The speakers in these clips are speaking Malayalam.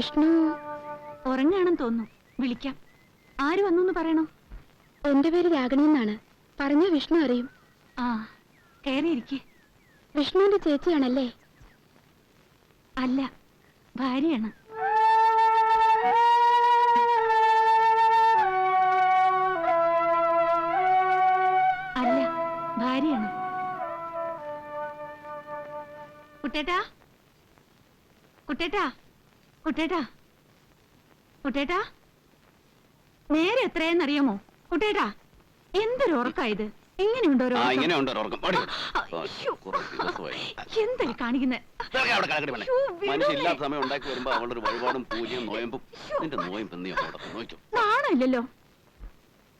വിഷ്ണു ഉറങ്ങാണെന്ന് തോന്നുന്നു. വിളിക്കാം. ആര് വന്നു പറയണോ? എന്റെ പേര് രാഗിണി എന്നാണ്. പറഞ്ഞ വിഷ്ണു അറിയും. ആ, കയറിയിരിക്കെ. വിഷ്ണുവിന്റെ ചേച്ചിയാണല്ലേ? അല്ല, ഭാര്യയാണ്. അല്ല, ഭാര്യയാണ്. കുട്ടേട്ടാ, കുട്ടേട്ടാ, കുട്ടേട്ടാ, കുട്ടേട്ടാ, നേരെ എത്രയെന്നറിയാമോ? കുട്ടേട്ടാ, എന്തൊരു ഉറക്കായത്! എങ്ങനെയുണ്ടോ എന്തൊരു കാണിക്കുന്നത്? നാണമില്ലല്ലോ.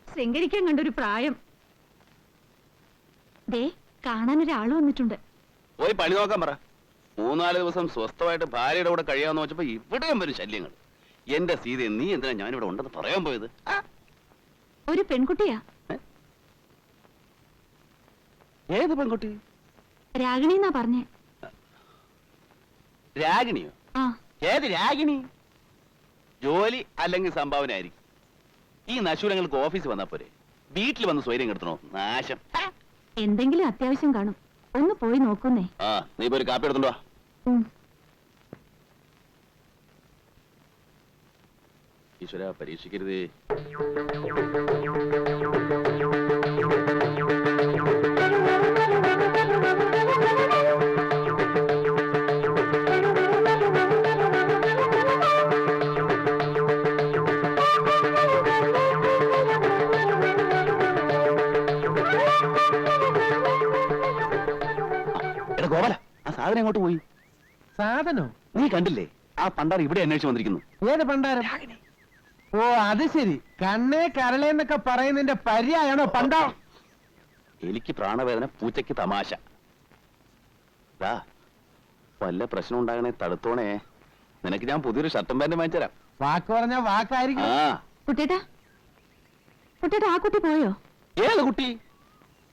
ശൃംഗരിക്കാൻ കണ്ടൊരു പ്രായം. ദേ, കാണാനൊരാള് വന്നിട്ടുണ്ട്. പോയി പണി നോക്കാൻ പറ. 3-4 ദിവസം സ്വസ്ഥമായിട്ട് ഭാര്യയുടെ കൂടെ കഴിയാന്ന് വെച്ചപ്പോ ഇവിടെയും വരും ശല്യങ്ങൾ. എന്റെ സീത, നീ എന്തിനാ ഞാനിവിടെ ഉണ്ടെന്ന് പറയാൻ പോയത്? ഒരു പെൺകുട്ടിയാ. ഏത് പെൺകുട്ടി? രാഗിണി എന്നാ പറഞ്ഞേ. രാഗിണിയോ? ഏത് രാഗിണി? ജോലി അല്ലെങ്കിൽ സംഭാവന ആയിരിക്കും. ഈ നശൂലങ്ങൾക്ക് ഓഫീസ് വന്നാ പോരെ, വീട്ടിൽ വന്ന് സ്വൈര്യം കെടുത്തണോ? നാശം. എന്തെങ്കിലും അത്യാവശ്യം കാണും. ഒന്ന് പോയി നോക്കുന്നേ. നീ പോയി കാപ്പി എടുത്തുണ്ടോ? ഈശ്വര, പരീക്ഷിക്കരുതേ. ഗോപാല, ആ സാധനം എങ്ങോട്ട് പോയി? സാധനോ? നീ കണ്ടില്ലേ? ആ പണ്ടാർ ഇവിടെ അന്വേഷിച്ച് വന്നിരിക്കുന്നു. ഏത് പണ്ടാരം? ഓ, അത് ശരി. കണ്ണേ കരളേന്നൊക്കെ പറയുന്നതിന്റെ പര്യായാണോ പണ്ടാർ? എനിക്ക് പ്രാണവേദന, പൂച്ചയ്ക്ക് തമാശ. വല്ല പ്രശ്നം ഉണ്ടാകണേ തടുത്തോണേ. നിനക്ക് ഞാൻ പുതിയൊരു ഷർട്ടും പാന്റും വാങ്ങിച്ചരാം. വാക്ക് പറഞ്ഞ വാക്കായിരിക്കും. കുട്ടേട്ടാ, കുട്ടേട്ടാ, ആ കുട്ടി പോയോ? ഏത് കുട്ടി?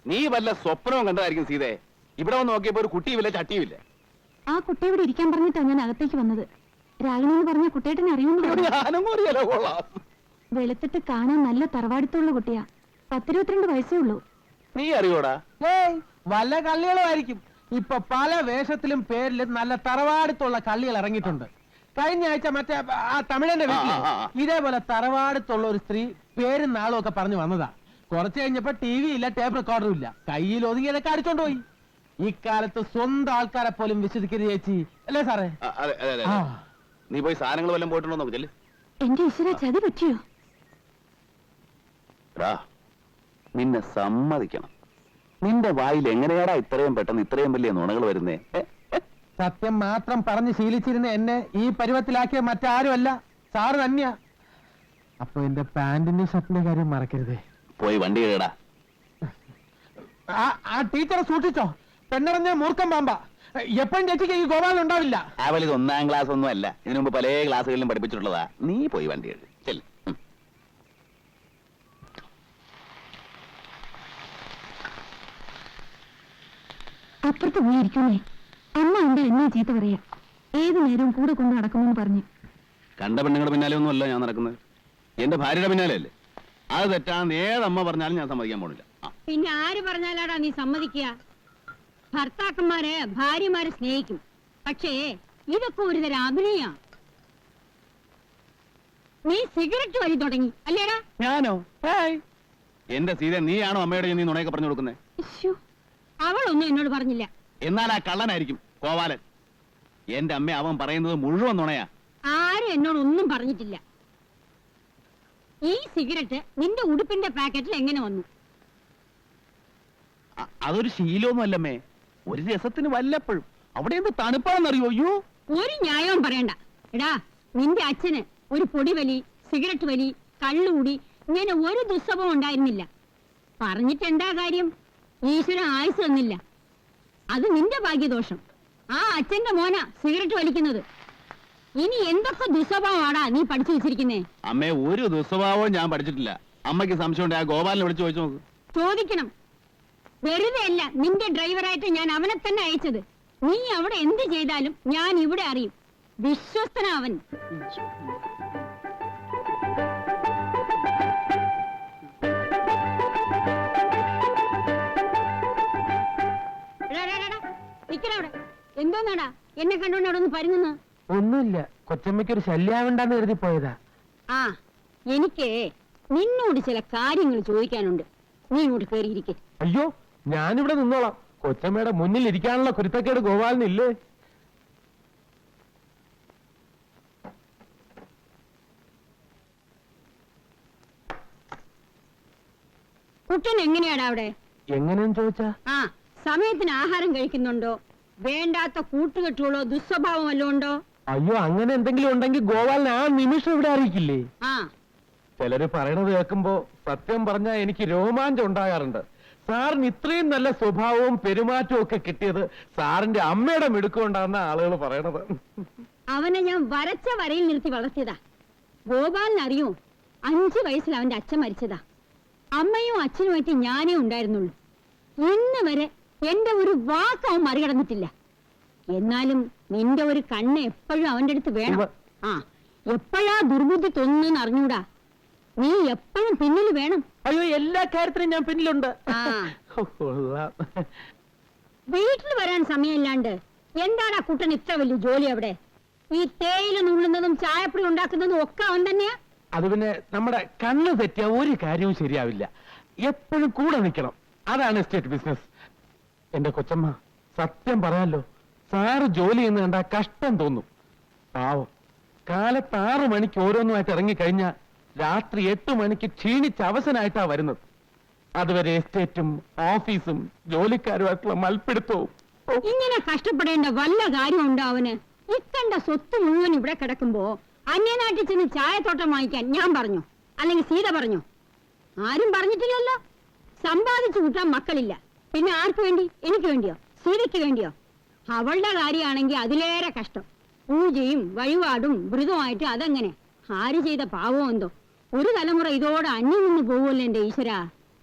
നീ വല്ല സ്വപ്നവും കണ്ടതായിരിക്കും സീതേ. ഇവിടെ വന്ന് നോക്കിയപ്പോ ഒരു കുട്ടിയുമില്ല, ചട്ടിയുമില്ല. ആ കുട്ടി ഇവിടെ ഇരിക്കാൻ പറഞ്ഞിട്ടാ ഞാൻ അകത്തേക്ക് വന്നത്. രാഗിണി എന്ന് പറഞ്ഞ കുട്ടേട്ടനെ അറിയുന്നു. വെളുത്തിട്ട് കാണാൻ നല്ല തറവാടിത്തുള്ള കുട്ടിയാ. 10-22 വയസ്സേ ഉള്ളൂ. നീ അറിയോടാ? വല്ല കള്ളികളും ആയിരിക്കും. ഇപ്പൊ പല വേഷത്തിലും പേരിലും നല്ല തറവാടിത്തുള്ള കള്ളികൾ ഇറങ്ങിയിട്ടുണ്ട്. കഴിഞ്ഞ ആഴ്ച മറ്റേ ആ തമിഴന്റെ വീട്ടിൽ ഇതേപോലെ തറവാടിത്തുള്ള ഒരു സ്ത്രീ പേരും നാളും ഒക്കെ പറഞ്ഞു വന്നതാ. കുറച്ച് കഴിഞ്ഞപ്പോ TV ഇല്ല, ടേപ്പ് റെക്കോർഡറും ഇല്ല. കയ്യിൽ ഒതുങ്ങിയതൊക്കെ അടിച്ചോണ്ട് പോയി. ഇക്കാലത്ത് സ്വന്തം ആൾക്കാരെ പോലും വിശ്വസിക്കരുത് ചേച്ചി, അല്ലേ സാറേ? നീ പോയി സാധനങ്ങൾ വല്ലതും പോയിട്ടുണ്ടോ നോക്ക്. എന്റെ ഈശ്വര, ചതി പറ്റിയോ? നിന്നെ സമ്മതിക്കണം. നിന്റെ വായിൽ എങ്ങനെയാടാ ഇത്രയും പെട്ടെന്ന് ഇത്രയും വലിയ നുണകൾ വരുന്നേ? സത്യം മാത്രം പറഞ്ഞ് ശീലിച്ചിരുന്ന എന്നെ ഈ പരുവത്തിലാക്കിയ മറ്റാരുമല്ല, സാറ് തന്നെയാ. അപ്പൊ എന്റെ പാന്റിന്റെ ഷർട്ടിന്റെ കാര്യം മറക്കരുതേ. പോയി വണ്ടി കേടാ. ആ ടീച്ചറെ സൂക്ഷിച്ചോ, പെണ്ണറിഞ്ഞ മൂർഖം പാമ്പ. എപ്പോഴും ചേച്ചിക്ക് ഈ ഗോപാലൻ ഉണ്ടാവില്ല. അവലിത് 1-ാം ക്ലാസ് ഒന്നും അല്ല, ഇതിനു മുമ്പ് പല ക്ലാസ്സുകളിലും പഠിപ്പിച്ചിട്ടുള്ളതാ. നീ പോയി വണ്ടി കേട്. ചെല്ല്. അപ്പുറത്ത് പോയിരിക്കുന്നേ. അമ്മ എന്താ എന്നെ ചീത്ത പറയാ? ഏത് നേരവും കൂടെ കൊണ്ട് നടക്കുമെന്ന് പറഞ്ഞു. കണ്ട പെണ്ണുങ്ങളുടെ പിന്നാലെ ഒന്നും അല്ല ഞാൻ നടക്കുന്നത്, എന്റെ ഭാര്യയുടെ പിന്നാലെ അല്ലേ. അത് തെറ്റാന്ന് ഏതമ്മ പറഞ്ഞാലും ഞാൻ സമ്മതിക്കാൻ പോണില്ല. പിന്നെ ആര് പറഞ്ഞാലാടാ നീ സമ്മതിക്കുക? ഭർത്താക്കന്മാര് ഭാര്യമാരെ സ്നേഹിക്കും. പക്ഷേ ഇതൊക്കെ ഒരു തരം അഭിനയ. നീ സിഗരറ്റ് വലി തുടങ്ങി അല്ലേടാ? ഞാനോ? എന്റെ സീത, നീയാണോ അമ്മയോട് നീ നുണയൊക്കെ പറഞ്ഞു കൊടുക്കുന്നേ? അവളൊന്നും എന്നോട് പറഞ്ഞില്ല. എന്നാൽ ആ കള്ളനായിരിക്കും കോവാലൻ. എന്റെ അമ്മ അവൻ പറയുന്നത് മുഴുവൻ നുണയാ. ആരും എന്നോടൊന്നും പറഞ്ഞിട്ടില്ല. ഈ സിഗരറ്റ് നിന്റെ ഉടുപ്പിന്റെ പാക്കറ്റിൽ എങ്ങനെ വന്നു? അതൊരു ശീലമൊന്നും അല്ലമ്മേ, ഒരു രസത്തിന് വല്ലപ്പോഴും. അവിടെ എന്ത് തണുപ്പാണെന്നറിയോ? അയ്യോ, ഒരു ന്യായവും പറയണ്ട. എടാ, നിന്റെ അച്ഛന് ഒരു പൊടിവലി, സിഗരറ്റ് വലി, കള്ളുകൂടി ഇങ്ങനെ ഒരു ദുസ്സവം ഉണ്ടായിരുന്നില്ല. പറഞ്ഞിട്ട് എന്താ കാര്യം? ഈശ്വരൻ ആയുസ് തന്നില്ല. അത് നിന്റെ ഭാഗ്യദോഷം. ആ അച്ഛന്റെ മോന സിഗരറ്റ് വലിക്കുന്നത്. ഇനി എന്തൊക്കെ ദുസ്വഭാവമാടാ നീ പഠിച്ചു വെച്ചിരിക്കുന്നേ? അമ്മേ, ഒരു ദുസ്വഭാവവും ഞാൻ പഠിച്ചിട്ടില്ല. അമ്മയ്ക്ക് സംശയമുണ്ട്, ആ ഗോപാലിനെ വിളിച്ചു ചോദിച്ചു നോക്ക്. ചോദിക്കണം. വെറുതെ അല്ല നിന്റെ ഡ്രൈവറായിട്ട് ഞാൻ അവനെ തന്നെ അയച്ചത്. നീ അവിടെ എന്ത് ചെയ്താലും ഞാൻ ഇവിടെ അറിയും. വിശ്വസ്തനാവൻ. എന്തോന്നാടാ എന്നെ കണ്ടോണ്ട് അവിടെ ഒന്ന് പരുങ്ങുന്നു? ഒന്നുമില്ല, കൊച്ചമ്മയ്ക്ക് ഒരു ശല്യാവണ്ടെന്ന് കരുതി പോയതാ. ആ, എനിക്ക് നിന്നോട് ചില കാര്യങ്ങൾ ചോദിക്കാനുണ്ട്. നീ ഇങ്ങോട്ട് കയറിയിരിക്കെ. അയ്യോ, ഞാനിവിടെ നിന്നോളാം. കൊച്ചമ്മയുടെ മുന്നിൽ ഇരിക്കാനുള്ള കുരുത്തക്കേട് ഗോപാലിനില്ലേ? കുട്ടൻ എങ്ങനെയാടാ അവിടെ? എങ്ങനെയെന്ന് ചോദിച്ചാ? ആ, സമയത്തിന് ആഹാരം കഴിക്കുന്നുണ്ടോ? വേണ്ടാത്ത കൂട്ടുകെട്ടുകളോ ദുസ്വഭാവം വല്ലതും ഉണ്ടോ? അയ്യോ, അങ്ങനെ എന്തെങ്കിലും ഉണ്ടെങ്കിൽ ഗോപാലിനെ ആ നിമിഷം ഇവിടെ അറിയിക്കില്ലേ? ആ, ചിലര് പറയണത് കേൾക്കുമ്പോ സത്യം പറഞ്ഞാൽ എനിക്ക് രോമാഞ്ചം ഉണ്ടാകാറുണ്ട്. സാറിന് ഇത്രയും നല്ല സ്വഭാവവും പെരുമാറ്റവും ഒക്കെ കിട്ടിയത് സാറിന്റെ അമ്മയുടെ മിടുക്കൊണ്ടാണെന്ന ആളുകൾ പറയണത്. അവനെ ഞാൻ വരച്ച വരയിൽ നിർത്തി വളർത്തിയതാ. ഗോപാലിനറിയോ, 5 വയസ്സിൽ അവന്റെ അച്ഛൻ മരിച്ചതാ. അമ്മയും അച്ഛനുമായിട്ട് ഞാനേ ഉണ്ടായിരുന്നുള്ളൂ. ഇന്ന് വരെ എന്റെ ഒരു വാക്ക് അവൻ മറികടന്നിട്ടില്ല. എന്നാലും നിന്റെ ഒരു കണ്ണ് എപ്പോഴും അവന്റെ അടുത്ത് വേണം. ആ, എപ്പോഴാ ദുർബുദ്ധി തോന്നുന്നെന്ന് അറിഞ്ഞൂടാ. നീ എപ്പോഴും പിന്നിൽ വേണം. അയ്യോ, എല്ലാ കാര്യത്തിനും ഞാൻ പിന്നിലുണ്ട്. ആ, കൊള്ളാം. വീട്ടിൽ വരാൻ സമയമില്ലാണ്ട് എന്താടാ കുട്ടൻ ഇത്ര വലിയ ജോലി അവിടെ? ഈ തേയില നുള്ളുന്നതും ചായപ്പൊടി ഉണ്ടാക്കുന്നതും ഒക്കെ അവൻ തന്നെയാ? അത് പിന്നെ നമ്മുടെ കണ്ണ് തെറ്റിയ ഒരു കാര്യവും ശരിയാവില്ല. എപ്പോഴും കൂടെ നിൽക്കണം. അതാണ് എസ്റ്റേറ്റ് ബിസിനസ്. എന്റെ കൊച്ചമ്മ, സത്യം പറയാലോ, സാറ് ജോലി ചെയ്യുന്ന കണ്ടാ കഷ്ടം തോന്നും. പാവം, കാലത്ത് 6 മണിക്ക് ഓരോന്നുമായിട്ട് ഇറങ്ങിക്കഴിഞ്ഞാൽ രാത്രി 8 മണിക്ക് ക്ഷീണിച്ച് അവസനായിട്ടാ വരുന്നത്. അതുവരെ എസ്റ്റേറ്റും ഓഫീസും ജോലിക്കാരുമായിട്ടുള്ള മൽപ്പിടുത്തവും. ഇങ്ങനെ കഷ്ടപ്പെടേണ്ട വല്ല കാര്യമുണ്ടോ അവന്? ഇക്കണ്ട സ്വത്ത് മുഴുവൻ ഇവിടെ കിടക്കുമ്പോ അന്യനാട്ടിൽ ചെന്ന് ചായത്തോട്ടം വാങ്ങിക്കാൻ ഞാൻ പറഞ്ഞു, അല്ലെങ്കിൽ സീത പറഞ്ഞു? ആരും പറഞ്ഞിട്ടില്ലല്ലോ. സമ്പാദിച്ചു കൂട്ടാൻ മക്കളില്ല, പിന്നെ ആർക്ക് വേണ്ടി? എനിക്ക് വേണ്ടിയോ? സീതയ്ക്ക് വേണ്ടിയോ? അവളുടെ കാര്യമാണെങ്കിൽ അതിലേറെ കഷ്ടം. പൂജയും വഴിപാടും വ്രതമായിട്ട് അതങ്ങനെ. ആര് ചെയ്ത പാവോ എന്തോ. ഒരു തലമുറ ഇതോടെ അന്യം നിന്ന് പോവുമല്ലോ എന്റെ ഈശ്വര.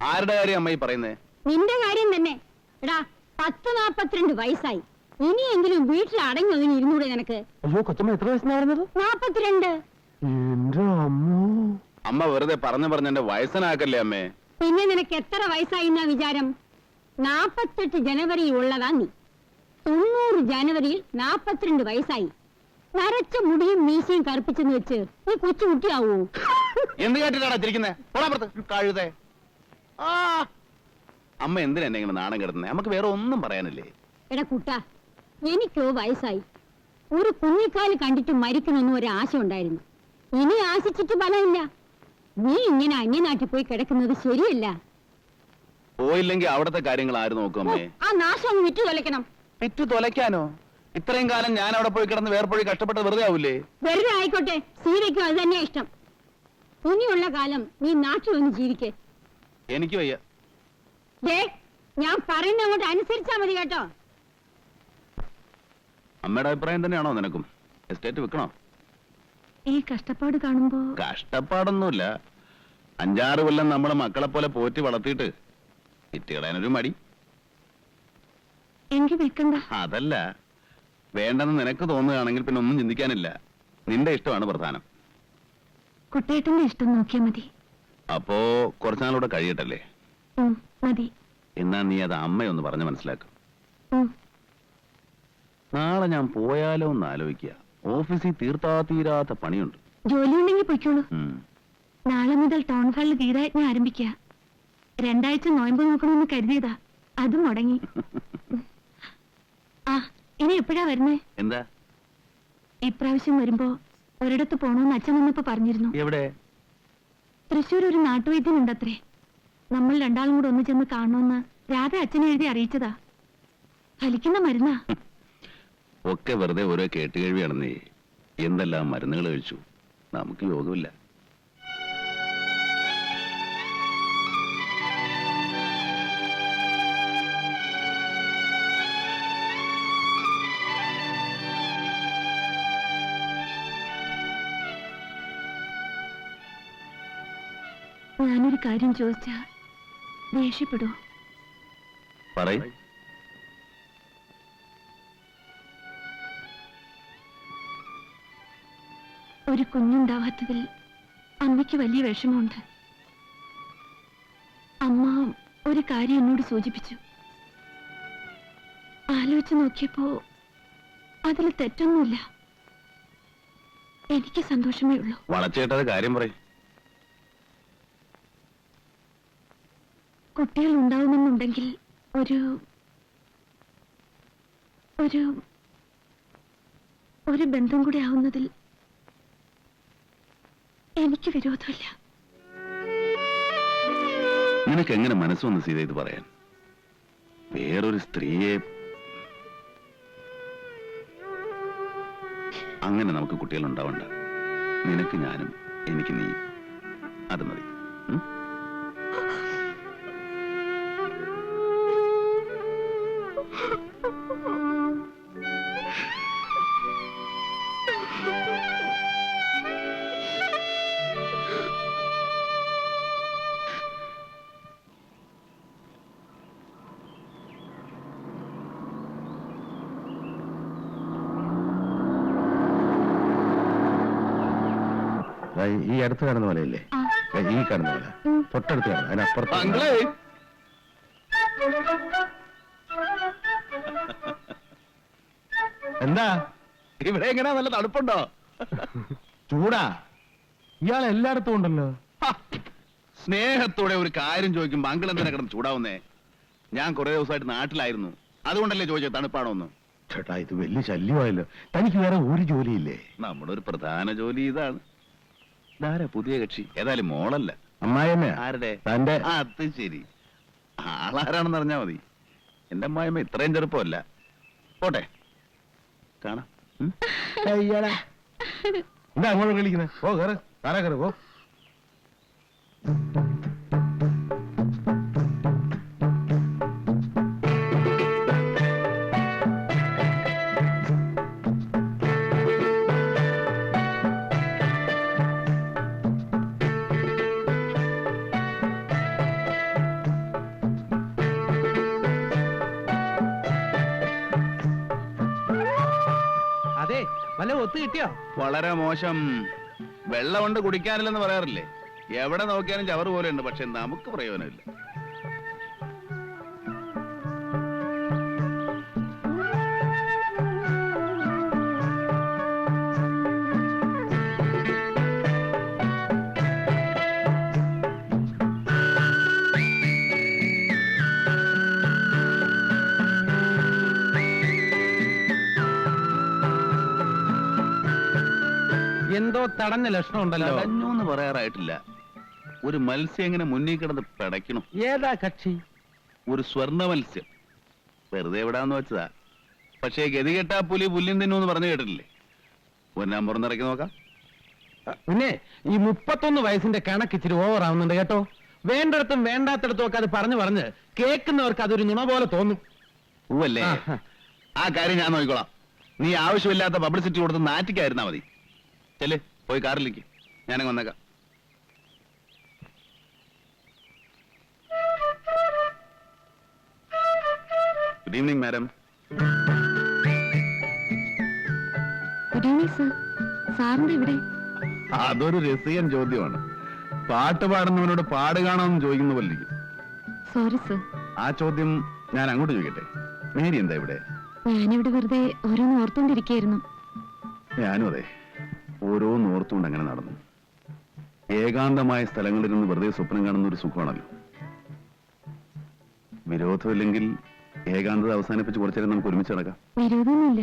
ആരുടെ കാര്യം അമ്മ ഈ പറയുന്നേ? നിന്റെ കാര്യം തന്നെ. എടാ, 10-42 വയസ്സായി. ഇനിയെങ്കിലും വീട്ടിൽ അടങ്ങി ഒതുങ്ങി ഇരുന്നൂടെ നിനക്ക്? അയ്യോ, കൊച്ചമ്മ എത്ര വയസ്സിനായിരുന്നത്? 42. എന്റെ അമ്മോ. അമ്മ വെറുതെ പറഞ്ഞ് എന്റെ വയസ്സനാക്കല്ലേ അമ്മേ. പിന്നെ നിനക്ക് എത്ര വയസ്സായി എന്നാ വിചാരം? 48 ജനുവരി ഉള്ളതാ നീ. 90 ജനുവരിയിൽ 42 വയസ്സായി. നരച്ച മുടിയും മീശയും കറുപ്പിച്ചെന്ന് വെച്ച് നീ കൊച്ചുകുട്ടിയാവൂ? എന്ത് കേട്ടിട്ടാണ് ചിരിക്കുന്നേ? കഴുതേ. ആ, അമ്മ എന്തിനാ എന്നെ ഇങ്ങനെ നാണം കിടത്തുന്നേ? നമുക്ക് വേറെ ഒന്നും പറയാനില്ലേ? എടാ കുട്ട, എനിക്കോ വയസ്സായി. ഒരു കുഞ്ഞിക്കാല് കണ്ടിട്ട് മരിക്കണമെന്ന് ഒരു ആശ ഉണ്ടായിരുന്നു. ഇനി ആശിച്ചിട്ട് ഫലമില്ല. നീ ഇങ്ങനെ അന്യനാട്ടിൽ പോയി കിടക്കുന്നത് ശരിയല്ല. പോയില്ലെങ്കിൽ അവിടത്തെ കാര്യങ്ങൾ ആര് നോക്കും അമ്മേ? ആ നാശം അങ്ങ് വിറ്റു തൊലയ്ക്കണം. വിറ്റു തൊലയ്ക്കാനോ? ഇത്രയും കാലം ഞാൻ അവിടെ പോയി കിടന്ന് വേർപ്പൊഴി കഷ്ടപ്പെട്ടത് വെറുതെ ആവൂലേ? വെറുതെ ആയിക്കോട്ടെ, സീതയ്ക്കും അത് തന്നെയാ ഇഷ്ടം. ഇനിയുള്ള കാലം നീ നാട്ടിൽ വന്ന് ജീവിക്കേ. എനിക്ക് വയ്യ. ദേ, ഞാൻ പറയുന്ന അങ്ങോട്ട് അനുസരിച്ചാ മതി കേട്ടോ. അമ്മയുടെ അഭിപ്രായം തന്നെയാണോ നിനക്കും? എസ്റ്റേറ്റ് വിൽക്കണോ? ഈ കഷ്ടപ്പാട് കാണുമ്പോ കഷ്ടപ്പാടൊന്നുമില്ല. 5-6 കൊല്ലം നമ്മളെ മക്കളെ പോലെ പോറ്റി വളർത്തിയിട്ട് ഇറ്റുകളയാനൊരു മടി. എനിക്ക് വിൽക്കണ്ട. അതല്ല, വേണ്ടെന്ന് നിനക്ക് തോന്നുകയാണെങ്കിൽ പിന്നെ ഒന്നും ചിന്തിക്കാനില്ല. നിന്റെ ഇഷ്ടമാണ് പ്രധാനം. കുട്ടേട്ടന്റെ ഇഷ്ടം നോക്കിയാ മതി. അപ്പോ കുറച്ചുനാളൂടെ കഴിയട്ടല്ലേ? മതി. എന്നാ നീ അത് അമ്മയൊന്ന് പറഞ്ഞ് മനസ്സിലാക്കും. ഉം. നാളെ ഞാൻ പോയാലോ എന്ന് ആലോചിക്കുക. ഓഫീസിൽ തീരാത്ത പണിയുണ്ട്. ജോലി ഉണ്ടെങ്കിൽ പൊയ്ക്കോളൂ. ഉം. നാളെ മുതൽ ടൗൺ ഹാളിൽ ഗീതയജ്ഞ ആരംഭിക്കുക. 2 ആഴ്ച നോയമ്പ് നോക്കണമെന്ന് കരുതിയതാ, അതും മുടങ്ങി. ആ, ഇനി എപ്പോഴാ വരുന്നേ? എന്താ? ഇപ്രാവശ്യം വരുമ്പോ ഒരിടത്ത് പോണോന്ന് അച്ഛൻ വന്നപ്പോ പറഞ്ഞിരുന്നു. എവിടെ? തൃശ്ശൂർ ഒരു നാട്ടുവൈദ്യനുണ്ടത്രേ. നമ്മൾ 2 ആളും കൂടെ ഒന്ന് ചെന്ന് കാണണമെന്ന് രാധ അച്ഛനെ എഴുതി അറിയിച്ചതാ. ഫലിക്കുന്ന മരുന്നാ. ഒക്കെ വെറുതെ ഓരോ കേട്ടുകേഴ്വിയാണെന്നേ. എന്തെല്ലാം മരുന്നുകൾ കഴിച്ചു. നമുക്ക് യോഗമില്ല. ഞാനൊരു കാര്യം ചോദിച്ചാ ദേഷ്യപ്പെടോ? പറയ്. ഒരു കുഞ്ഞുണ്ടാവാത്തതിൽ അമ്മയ്ക്ക് വലിയ വിഷമമുണ്ട്. അമ്മ ഒരു കാര്യം എന്നോട് സൂചിപ്പിച്ചു. ആലോചിച്ച് നോക്കിയപ്പോ അതിൽ തെറ്റൊന്നുമില്ല. എനിക്ക് സന്തോഷമേ ഉള്ളൂ. വളച്ചേട്ടത് കാര്യം പറയും. കുട്ടികൾ ഉണ്ടാവുമെന്നുണ്ടെങ്കിൽ ഒരു ഒരു ഒരു ബന്ധം കൂടി ആവുന്നതിൽ എനിക്ക് വിരോധമില്ല. നിനക്ക് എങ്ങനെ മനസ്സ് വന്ന് സീത ഇത് പറയാൻ? വേറൊരു സ്ത്രീയെ അങ്ങനെ നമുക്ക് കുട്ടികൾ ഉണ്ടാവണ്ട. നിനക്ക് ഞാനും എനിക്ക് നീ, അത് മതി. ഉം? ഈ അടുത്ത് കാണുന്ന പോലെയല്ലേ? ഈ കാണുന്ന പോലെ തൊട്ടടുത്ത് കാണുന്ന അതിനപ്പുറത്ത്. അങ്കിളേ, എന്താ ഇവിടെ എങ്ങനെയാ? നല്ല തണുപ്പുണ്ടോ? ചൂടാ? ഇയാൾ എല്ലായിടത്തും ഉണ്ടല്ലോ. ഹ, സ്നേഹത്തോടെ ഒരു കാര്യം ചോദിക്കുമ്പോ അങ്കിൾ എന്തിനാ കിടന്ന് ചൂടാവുന്നേ? ഞാൻ കുറെ ദിവസമായിട്ട് നാട്ടിലായിരുന്നു, അതുകൊണ്ടല്ലേ ചോദിച്ചത് തണുപ്പാണോ എന്ന്. ചേട്ടാ, ഇത് വലിയ ശല്യമായല്ലോ. തനിക്ക് വേറെ ഒരു ജോലിയില്ലേ? നമ്മുടെ ഒരു പ്രധാന ജോലി ഇതാണ്. ഇതാരാ പുതിയ കക്ഷി? ഏതായാലും മോളല്ല. അമ്മായിയമ്മ ആരുടെ? തന്റെ. ആ, അത് ശരി. ആളാരാണെന്ന് അറിഞ്ഞാ മതി. എന്റെ അമ്മായിമ്മ ഇത്രയും ചെറുപ്പമല്ല. പോട്ടെ, കാണാം. ഉം? എന്താ അങ്ങോട്ട് കളിക്കുന്നത്? ഓ കയറ്, താരാ കയറ്, പോ. അതെ, വല്ല ഒത്തു കിട്ടിയോ? വളരെ മോശം. വെള്ളം കൊണ്ട് കുടിക്കാനില്ലെന്ന് പറയാറില്ലേ? എവിടെ നോക്കിയാലും ചവറ് പോലെ ഉണ്ട്, പക്ഷെ നമുക്ക് പ്രയോജനമില്ല. എന്തോ തടഞ്ഞ ലക്ഷണം ഉണ്ടല്ലോ. തടഞ്ഞു എന്ന് പറയാറായിട്ടില്ല. ഒരു മത്സ്യം എങ്ങനെ മുന്നിൽ കിടന്ന് പിടയ്ക്കണം. ഏതാ കക്ഷി? ഒരു സ്വർണ്ണ മത്സ്യം. വെറുതെ എവിടാന്ന് വെച്ചതാ. പക്ഷേ ഗതികെട്ടാ പുലി പുല്ലിൻ തിന്നു പറഞ്ഞു കേട്ടിട്ടില്ലേ? ഒന്നാം പുറന്നിറക്കി നോക്കാം. പിന്നെ ഈ 31 വയസ്സിന്റെ കണക്ക് ഇച്ചിരി ഓവർ ആവുന്നുണ്ട് കേട്ടോ. വേണ്ടിടത്തും വേണ്ടാത്തിടത്തും ഒക്കെ അത് പറഞ്ഞ് കേൾക്കുന്നവർക്ക് അതൊരു നുണ പോലെ തോന്നും. പൂവല്ലേ? ആഹാ. ആ കാര്യം ഞാൻ നോക്കിക്കോളാം. നീ ആവശ്യമില്ലാത്ത പബ്ലിസിറ്റി കൊടുത്ത് നാറ്റിക്കായിരുന്നാ മതി. ചെല്, പോയി കാറിലേക്ക്. ഞാനങ്ങ് വന്നേക്കാം. Good evening madam. Good evening sir. സാറിന്റെ ഇവിടെ? അതൊരു രസികൻ ചോദ്യമാണ്. പാട്ട് പാടുന്നവനോട് പാട് കാണാമെന്ന് ചോദിക്കുന്ന പോലെ ഇരിക്കും. Sorry sir. ആ ചോദ്യം ഞാൻ അങ്ങോട്ട് ചോദിക്കട്ടെ. മേരി എന്താ ഇവിടെ? ഞാനിവിടെ വെറുതെ ഓരോന്ന് ഓർത്തോണ്ടിരിക്കുകയായിരുന്നു. ഞാനും അതെ, ഓരോന്ന് ഓർത്തുകൊണ്ട് അങ്ങനെ നടന്നു. ഏകാന്തമായ സ്ഥലങ്ങളിൽ നിന്ന് വെറുതെ സ്വപ്നം കാണുന്ന ഒരു സുഖമാണല്ലോ. വിരോധമില്ലെങ്കിൽ ഏകാന്തത അവസാനിപ്പിച്ച് കുറച്ചേരം നമുക്ക് ഒരുമിച്ച് നടക്കാം. വിരോധമൊന്നുമില്ല.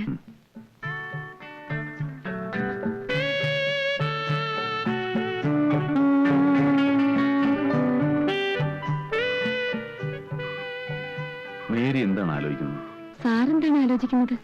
മേരി എന്താണ് ആലോചിക്കുന്നത്? സാറെന്താണ് ആലോചിക്കുന്നത്?